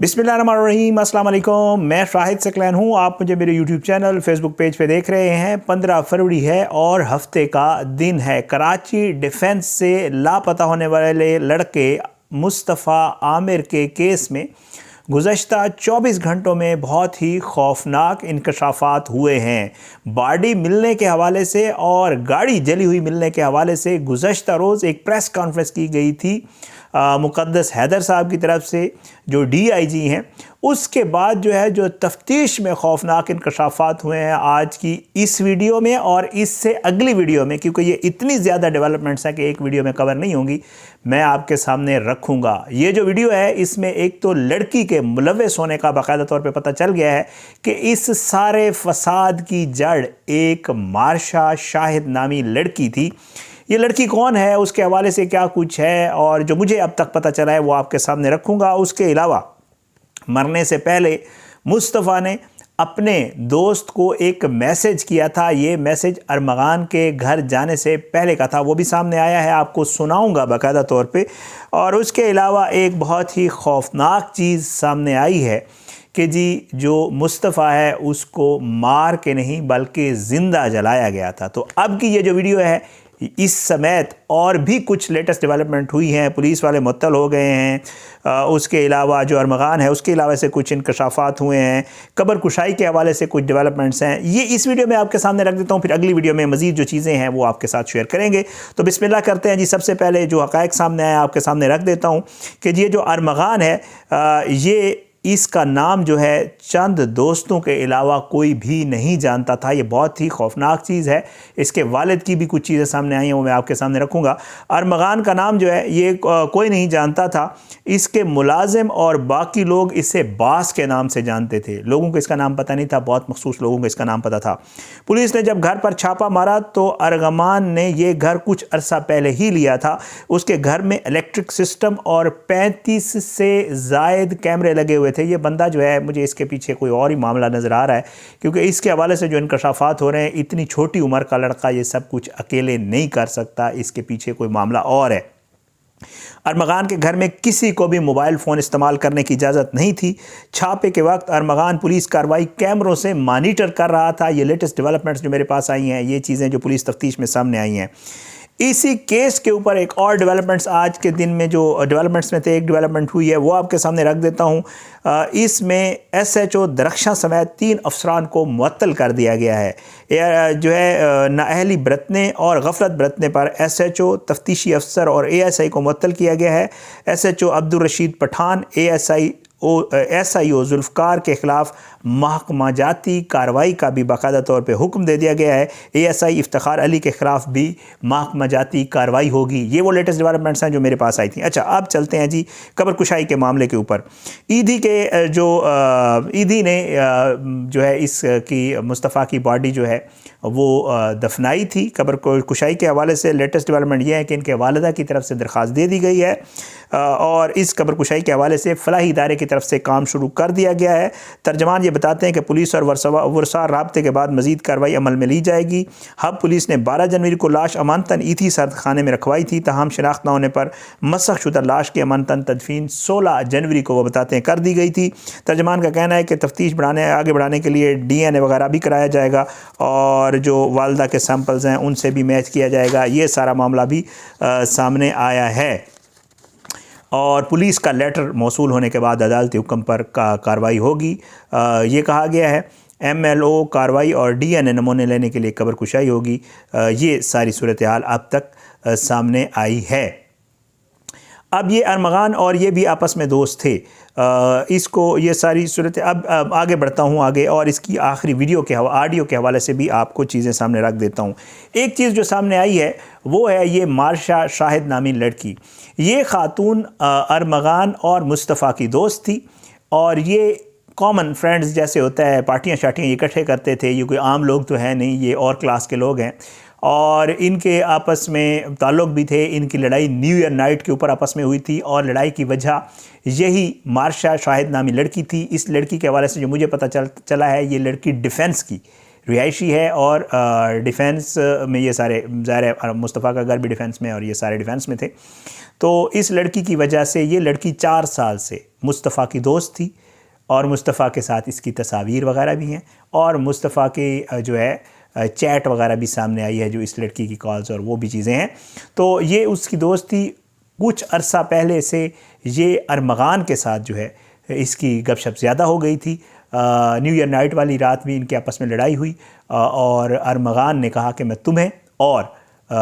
बिस्मिल्लाहिर्रहमानिर्रहीम, अस्सलाम वालेकुम। मैं शाहिद सकलैन हूँ। आप मुझे मेरे यूट्यूब चैनल फेसबुक पेज पे देख रहे हैं। 15 फरवरी है और हफ्ते का दिन है। कराची डिफेंस से लापता होने वाले लड़के मुस्तफ़ा आमिर के केस में गुज़श्ता 24 घंटों में बहुत ही खौफनाक इंकशाफात हुए हैं। बॉडी मिलने के हवाले से और गाड़ी जली हुई मिलने के हवाले से गुज़श्ता रोज़ एक प्रेस कॉन्फ्रेंस की गई थी मुक़द्दस हैदर साहब की तरफ से, जो DIG हैं। उसके बाद जो तफ्तीश में खौफनाक इंकशाफात हुए हैं आज की इस वीडियो में और इससे अगली वीडियो में, क्योंकि ये इतनी ज़्यादा डेवलपमेंट्स हैं कि एक वीडियो में कवर नहीं होंगी, मैं आपके सामने रखूँगा। ये जो वीडियो है इसमें एक तो लड़की के मुलव्वस होने का बाकायदा तौर पे पता चल गया है कि इस सारे फसाद की जड़ एक मार्शा शाहिद नामी लड़की थी। ये लड़की कौन है, उसके हवाले से क्या कुछ है और जो मुझे अब तक पता चला है वो आपके सामने रखूँगा। उसके अलावा मरने से पहले मुस्तफ़ा ने अपने दोस्त को एक मैसेज किया था। ये मैसेज अरमगान के घर जाने से पहले का था, वो भी सामने आया है, आपको सुनाऊंगा बाकायदा तौर पे। और उसके अलावा एक बहुत ही खौफनाक चीज़ सामने आई है कि जी जो मुस्तफ़ा है उसको मार के नहीं बल्कि ज़िंदा जलाया गया था। तो अब की ये जो वीडियो है इस समेत और भी कुछ लेटेस्ट डेवलपमेंट हुई हैं। पुलिस वाले मुअत्तल हो गए हैं। उसके अलावा जो अरमगान है उसके अलावा से कुछ इंकशाफात हुए हैं। कब्र कुशाई के हवाले से कुछ डेवलपमेंट्स हैं। ये इस वीडियो में आपके सामने रख देता हूँ, फिर अगली वीडियो में मज़ीद जो चीज़ें हैं वो आपके साथ शेयर करेंगे। तो बिस्मिल्लाह करते हैं जी। सबसे पहले जो हक़ाइक़ सामने आया आपके सामने रख देता हूँ कि ये जो अरमगान है ये इसका नाम जो है चंद दोस्तों के अलावा कोई भी नहीं जानता था। ये बहुत ही खौफनाक चीज़ है। इसके वालिद की भी कुछ चीज़ें सामने आई हैं, वो मैं आपके सामने रखूँगा। अरमगान का नाम जो है ये कोई नहीं जानता था। इसके मुलाजिम और बाकी लोग इसे बास के नाम से जानते थे। लोगों को इसका नाम पता नहीं था, बहुत मखसूस लोगों को इसका नाम पता था। पुलिस ने जब घर पर छापा मारा तो अरगमान ने ये घर कुछ अरसा पहले ही लिया था। उसके घर में इलेक्ट्रिक सिस्टम और 35 से ज़ायद कैमरे लगे हुए थे। ये बंदा जो है, मुझे इसके पीछे कोई और ही मामला नज़र आ रहा है, क्योंकि इसके हवाले से जो इंकशाफात हो रहे हैं, इतनी छोटी उम्र का लड़का ये सब कुछ अकेले नहीं कर सकता, इसके पीछे कोई मामला और है। अरमगान के घर में किसी को भी मोबाइल फ़ोन इस्तेमाल करने की इजाज़त नहीं थी। छापे के वक्त अरमगान पुलिस कार्रवाई कैमरों से मॉनिटर कर रहा था। ये लेटेस्ट डेवलपमेंट्स जो मेरे पास आई हैं, ये चीज़ें जो पुलिस तफ्तीश में सामने आई हैं। इसी केस के ऊपर एक और डेवलपमेंट्स आज के दिन में जो डेवलपमेंट्स में थे, एक डेवलपमेंट हुई है वो आपके सामने रख देता हूँ। इसमें SHO दरख्शां समेत 3 अफसरान को मुअत्तल कर दिया गया है। जो है नाअहली बरतने और गफलत बरतने पर SHO तफ्तीशी अफसर और ASI को मुअत्तल किया गया है। SHO अब्दुल रशीद पठान SIO जुल्फ़कार के ख़िलाफ़ महकमा जाती कार्रवाई का भी बाकायदा तौर पे हुक्म दे दिया गया है। ASI इफ्तिखार अली के ख़िलाफ़ भी महकमा जाती कार्रवाई होगी। ये वो लेटेस्ट डेवलपमेंट्स हैं जो मेरे पास आई थी। अच्छा, अब चलते हैं जी कब्र कुशाई के मामले के ऊपर। ईदी के जो ईदी ने जो है इसकी मुस्तफ़ा की बॉडी जो है वो दफनाई थी। कब्र कुशाई के हवाले से लेटेस्ट डेवलपमेंट ये है कि इनके वालिदा की तरफ से दरख्वास्त दे दी गई है और इस कब्र कुशाई के हवाले से फलाही इदारे की तरफ से काम शुरू कर दिया गया है। तर्जमान ये बताते हैं कि पुलिस और वर्सा राब्ते के बाद मज़ीद कार्रवाई अमल में ली जाएगी। हब पुलिस ने 12 जनवरी को लाश अमानतन ईथी सर्द खाने में रखवाई थी, तहम शनाख्त न होने पर मसख शुदा लाश की अमानतन तदफीन 16 जनवरी को वो बताते हैं कर दी गई थी। तर्जमान का कहना है कि तफ्तीश आगे बढ़ाने के लिए DNA वगैरह भी कराया जाएगा और जो वालदा के सैंपल्स हैं उनसे भी मैच किया जाएगा। ये सारा मामला भी सामने आया है और पुलिस का लेटर मौसूल होने के बाद अदालती हुक्म पर कार्रवाई होगी। ये कहा गया है MLO कार्रवाई और DNA नमूने लेने के लिए कब्र कुशाई होगी। ये सारी सूरत हाल अब तक सामने आई है। अब ये अरमगान और ये भी आपस में दोस्त थे। इसको ये सारी सूरत अब आगे बढ़ता हूँ आगे और इसकी आखिरी वीडियो के ऑडियो के हवाले से भी आपको चीज़ें सामने रख देता हूँ। एक चीज़ जो सामने आई है वो है ये मार्शा शाहिद नामी लड़की। ये खातून अरमगान और मुस्तफ़ा की दोस्त थी और ये कॉमन फ्रेंड्स जैसे होता है, पार्टियाँ शार्टियाँ इकट्ठे करते थे। ये कोई आम लोग तो है नहीं, ये और क्लास के लोग हैं और इनके आपस में ताल्लुक़ भी थे। इनकी लड़ाई न्यू ईयर नाइट के ऊपर आपस में हुई थी और लड़ाई की वजह यही मार्शा शाहिद नामी लड़की थी। इस लड़की के हवाले से जो मुझे पता चला है, ये लड़की डिफेंस की रिहायशी है और डिफेंस में ये सारे, ज़ाहिर है मुस्तफ़ा का घर भी डिफेंस में और ये सारे डिफेंस में थे। तो इस लड़की की वजह से, ये लड़की 4 साल से मुस्तफ़ा की दोस्त थी और मुस्तफ़ा के साथ इसकी तस्वीर वगैरह भी हैं और मुस्तफ़ा के जो है चैट वगैरह भी सामने आई है, जो इस लड़की की कॉल्स और वो भी चीज़ें हैं। तो ये उसकी दोस्त थी। कुछ अरसा पहले से ये अरमगान के साथ जो है इसकी गपशप ज़्यादा हो गई थी। न्यू ईयर नाइट वाली रात भी इनके आपस में लड़ाई हुई और अरमगान ने कहा कि मैं तुम्हें और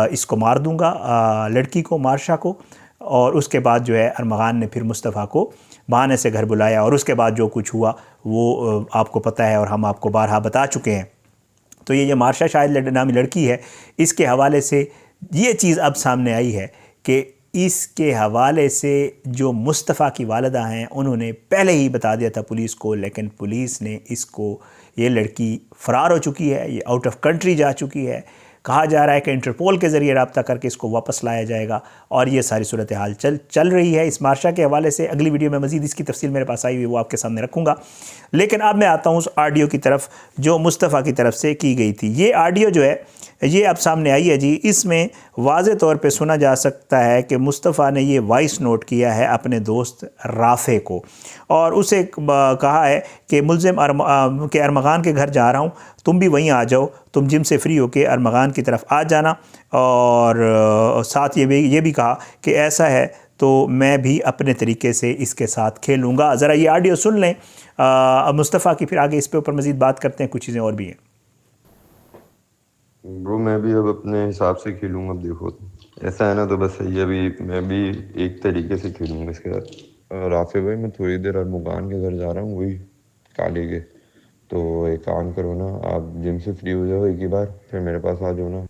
इसको मार दूंगा, लड़की को, मार्शा को। और उसके बाद जो है अरमगान ने फिर मुस्तफ़ा को बहाने से घर बुलाया और उसके बाद जो कुछ हुआ वो आपको पता है और हम आपको बारहा बता चुके हैं। तो ये मार्शा शायद नामी लड़की है, इसके हवाले से ये चीज़ अब सामने आई है कि इसके हवाले से जो मुस्तफ़ा की वालिदा हैं उन्होंने पहले ही बता दिया था पुलिस को, लेकिन पुलिस ने इसको, ये लड़की फ़रार हो चुकी है, ये आउट ऑफ कंट्री जा चुकी है। कहा जा रहा है कि इंटरपोल के ज़रिए रब्ता करके इसको वापस लाया जाएगा और ये सारी सूरत हाल चल रही है। इस मार्शा के हवाले से अगली वीडियो में मज़ीद इसकी तफसील मेरे पास आई हुई वो आपके सामने रखूँगा। लेकिन अब मैं आता हूँ उस ऑडियो की तरफ जो मुस्तफ़ा की तरफ से की गई थी। ये ऑडियो जो है ये अब सामने आई है जी। इसमें वाज़े तौर पे सुना जा सकता है कि मुस्तफ़ा ने ये वॉइस नोट किया है अपने दोस्त राफ़े को और उसे कहा है कि मुल्ज़िम के अरमगान के घर जा रहा हूँ, तुम भी वहीं आ जाओ, तुम जिम से फ्री होके अरमगान की तरफ आ जाना। और साथ ये भी कहा कि ऐसा है तो मैं भी अपने तरीके से इसके साथ खेलूँगा। ज़रा ये ऑडियो सुन लें मुस्तफ़ा की, फिर आगे इस पे ऊपर मज़ीद बात करते हैं। कुछ चीज़ें और भी हैं। ब्रो मैं भी अब अपने हिसाब से खेलूँगा। अब देखो ऐसा है ना, तो बस सही है, अभी मैं भी एक तरीके से खेलूँगा इसके साथ। राफे भाई मैं थोड़ी देर अरमगान के घर जा रहा हूँ, वही काले के। तो एक काम करो ना, आप जिम से फ्री हो जाओ एक ही बार, फिर मेरे पास आ जाओ ना।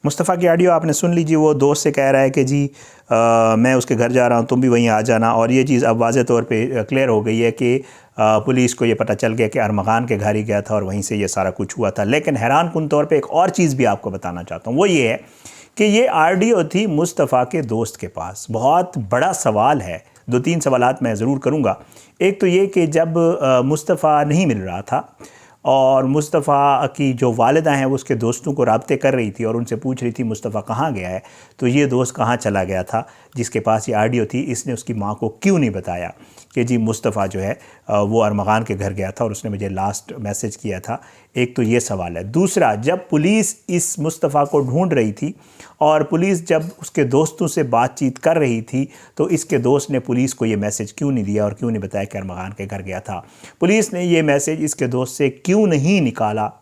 मुस्तफ़ा की ऑडियो आपने सुन लीजिए। वो दोस्त से कह रहा है कि जी मैं उसके घर जा रहा हूँ, तुम भी वहीं आ जाना। और ये चीज़ अब वाज़े तौर पे क्लियर हो गई है कि पुलिस को ये पता चल गया कि अरमगान के घर ही गया था और वहीं से ये सारा कुछ हुआ था। लेकिन हैरान कुन तौर पे एक और चीज़ भी आपको बताना चाहता हूँ, वो ये है कि ये ऑडियो थी मुस्तफ़ा के दोस्त के पास। बहुत बड़ा सवाल है, 2-3 सवालात मैं ज़रूर करूँगा। एक तो ये कि जब मुस्तफ़ा नहीं मिल रहा था और मुस्तफ़ा की जो वालिदा हैं वो उसके दोस्तों को राब्ते कर रही थी और उनसे पूछ रही थी मुस्तफ़ा कहाँ गया है, तो ये दोस्त कहाँ चला गया था जिसके पास ये ऑडियो थी, इसने उसकी माँ को क्यों नहीं बताया कि जी मुस्तफ़ा जो है वो अरमगान के घर गया था और उसने मुझे लास्ट मैसेज किया था। एक तो ये सवाल है। दूसरा, जब पुलिस इस मुस्तफ़ा को ढूंढ रही थी और पुलिस जब उसके दोस्तों से बातचीत कर रही थी तो इसके दोस्त ने पुलिस को ये मैसेज क्यों नहीं दिया और क्यों नहीं बताया कि अरमगान के घर गया था? पुलिस ने ये मैसेज इसके दोस्त से क्यों नहीं निकाला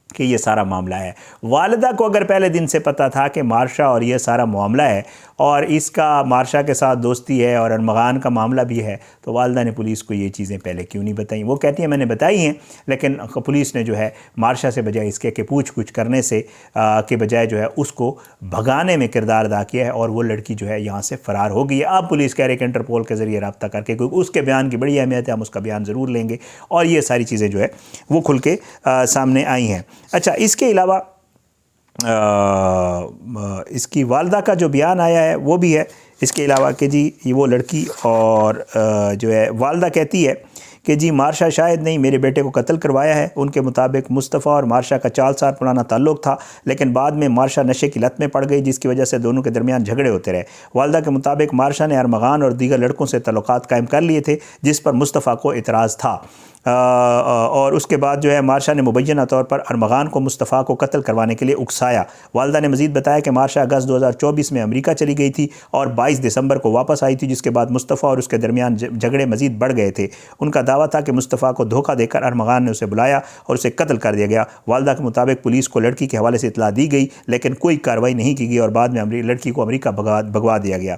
कि ये सारा मामला है? वालिदा को अगर पहले दिन से पता था कि मार्शा और ये सारा मामला है और इसका मार्शा के साथ दोस्ती है और अरमगान का मामला भी है, तो वालिदा ने पुलिस को ये चीज़ें पहले क्यों नहीं बताई? वो कहती हैं मैंने बताई हैं, लेकिन पुलिस ने जो है मार्शा से बजाय इसके कि पूछ कुछ करने से के बजाय जो है उसको भगाने में किरदार अदा किया है और वो लड़की जो है यहाँ से फ़रार हो गई है। अब पुलिस कह रही है कि इंटरपोल के ज़रिए रब्ता करके, क्योंकि उसके बयान की बड़ी अहमियत है, हम उसका बयान ज़रूर लेंगे और ये सारी चीज़ें जो है वो खुल के सामने आई हैं। अच्छा, इसके अलावा इसकी वालिदा का जो बयान आया है वो भी है इसके अलावा कि जी ये वो लड़की और जो है वालिदा कहती है कि जी मार्शा शायद नहीं मेरे बेटे को कत्ल करवाया है। उनके मुताबिक मुस्तफ़ा और मार्शा का 4 साल पुराना ताल्लुक़ था, लेकिन बाद में मार्शा नशे की लत में पड़ गई जिसकी वजह से दोनों के दरमियान झगड़े होते रहे। वालिदा के मुताबिक मार्शा ने अरमगान और दीगर लड़कों से ताल्लुक़ात कायम कर लिए थे जिस पर मुस्तफ़ा को इतराज़ था। और उसके बाद जो है मार्शा ने मुबैना तौर पर अरमगान को मुस्तफ़ा को कत्ल करवाने के लिए उकसाया। वालिदा ने मज़ीद बताया कि मार्शा अगस्त 2024 में अमेरिका चली गई थी और 22 दिसंबर को वापस आई थी, जिसके बाद मुस्तफ़ा और उसके दरमियान झगड़े मज़ीद बढ़ गए थे। उनका दावा था कि मुस्तफ़ा को धोखा देकर अरमगान ने उसे बुलाया और उसे कत्ल कर दिया गया। वालिदा के मुताबिक पुलिस को लड़की के हवाले से इतला दी गई, लेकिन कोई कार्रवाई नहीं की गई और बाद में लड़की को अमेरिका भगवा दिया गया।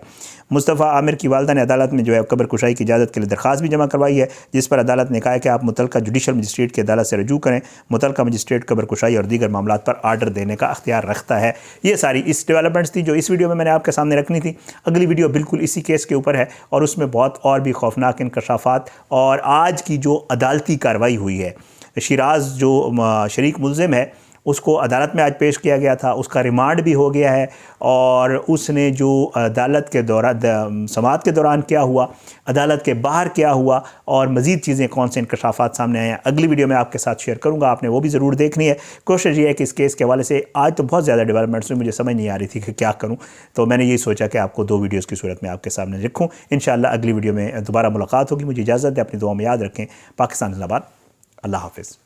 मुस्तफ़ा आमिर की वालिदा ने अदालत में जो है कब्र कुशाई की इजाज़त के लिए दरख्वास्त भी जमा करवाई है, जिस पर अदालत ने कहा है कि आप मुतल्लिका जुडिशल मजिस्ट्रेट की अदालत से रजू करें। मुतल्लिका मजिस्ट्रेट कब्र कुशाई और दीगर मामलात पर आर्डर देने का अख्तियार रखता है। ये सारी इस डेवलपमेंट्स थी जो इस वीडियो में मैंने आपके सामने रखनी थी। अगली वीडियो बिल्कुल इसी केस के ऊपर है और उसमें बहुत और भी खौफनाक इंकशाफात और आज की जो अदालती कार्रवाई हुई है। शिराज जो शरीक मुल्ज़िम है उसको अदालत में आज पेश किया गया था, उसका रिमांड भी हो गया है और उसने जो अदालत के दौरान समाअत के दौरान क्या हुआ, अदालत के बाहर क्या हुआ और मज़ीद चीज़ें कौन से इंकशाफात सामने आए हैं अगली वीडियो में आपके साथ शेयर करूँगा। आपने वो भी ज़रूर देखनी है। कोशिश ये है कि इस केस के हवाले से आज तो बहुत ज़्यादा डेवलपमेंट्स हुई, मुझे समझ नहीं आ रही थी कि क्या करूँ, तो मैंने यही सोचा कि आपको 2 वीडियोज़ की सूरत में आपके सामने रखूँ। इंशाअल्लाह अगली वीडियो में दोबारा मुलाकात होगी। मुझे इजाज़त है, अपनी दुआ में याद रखें। पाकिस्तान जिंदाबाद। अल्लाह हाफ़िज़।